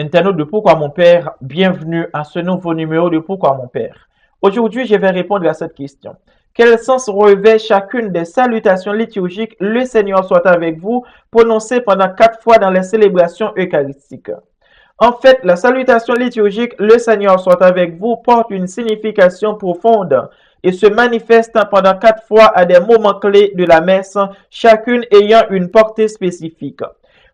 Internaute de Pourquoi mon père, bienvenue à ce nouveau numéro de Pourquoi mon père. Aujourd'hui, je vais répondre à cette question. Quel sens revêt chacune des salutations liturgiques Le Seigneur soit avec vous, prononcées pendant 4 fois dans les célébrations eucharistiques? En fait, la salutation liturgique Le Seigneur soit avec vous porte une signification profonde et se manifeste pendant 4 fois à des moments clés de la messe, chacune ayant une portée spécifique.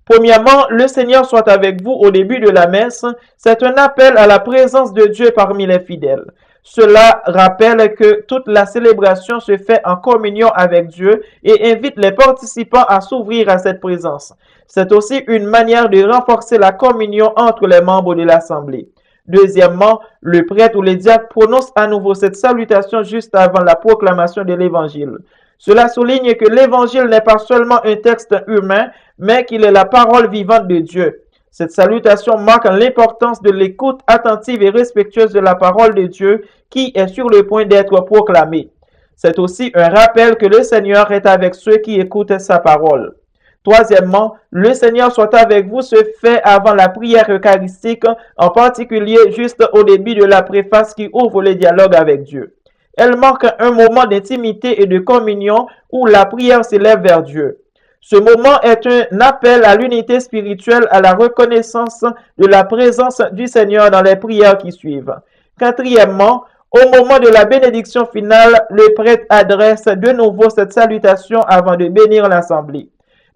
Premièrement, le Seigneur soit avec vous au début de la messe, c'est un appel à la présence de Dieu parmi les fidèles. Cela rappelle que toute la célébration se fait en communion avec Dieu et invite les participants à s'ouvrir à cette présence. C'est aussi une manière de renforcer la communion entre les membres de l'Assemblée. Deuxièmement, le prêtre ou le diacre prononce à nouveau cette salutation juste avant la proclamation de l'Évangile. Cela souligne que l'Évangile n'est pas seulement un texte humain, mais qu'il est la parole vivante de Dieu. Cette salutation marque l'importance de l'écoute attentive et respectueuse de la parole de Dieu qui est sur le point d'être proclamée. C'est aussi un rappel que le Seigneur est avec ceux qui écoutent sa parole. Troisièmement, le Seigneur soit avec vous se fait avant la prière eucharistique, en particulier juste au début de la préface qui ouvre le dialogue avec Dieu. Elle marque un moment d'intimité et de communion où la prière s'élève vers Dieu. Ce moment est un appel à l'unité spirituelle, à la reconnaissance de la présence du Seigneur dans les prières qui suivent. Quatrièmement, au moment de la bénédiction finale, le prêtre adresse de nouveau cette salutation avant de bénir l'assemblée.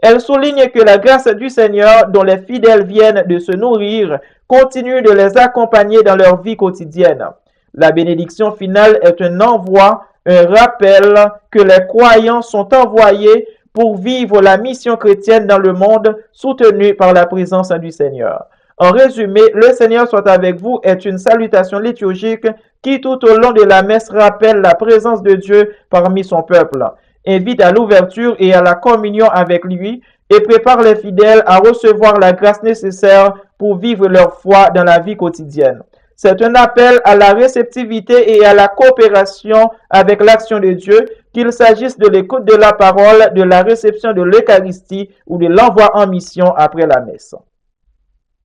Elle souligne que la grâce du Seigneur, dont les fidèles viennent de se nourrir, continue de les accompagner dans leur vie quotidienne. La bénédiction finale est un envoi, un rappel que les croyants sont envoyés pour vivre la mission chrétienne dans le monde, soutenue par la présence du Seigneur. En résumé, le Seigneur soit avec vous est une salutation liturgique qui tout au long de la messe rappelle la présence de Dieu parmi son peuple, invite à l'ouverture et à la communion avec lui et prépare les fidèles à recevoir la grâce nécessaire pour vivre leur foi dans la vie quotidienne. C'est un appel à la réceptivité et à la coopération avec l'action de Dieu, qu'il s'agisse de l'écoute de la parole, de la réception de l'Eucharistie ou de l'envoi en mission après la messe.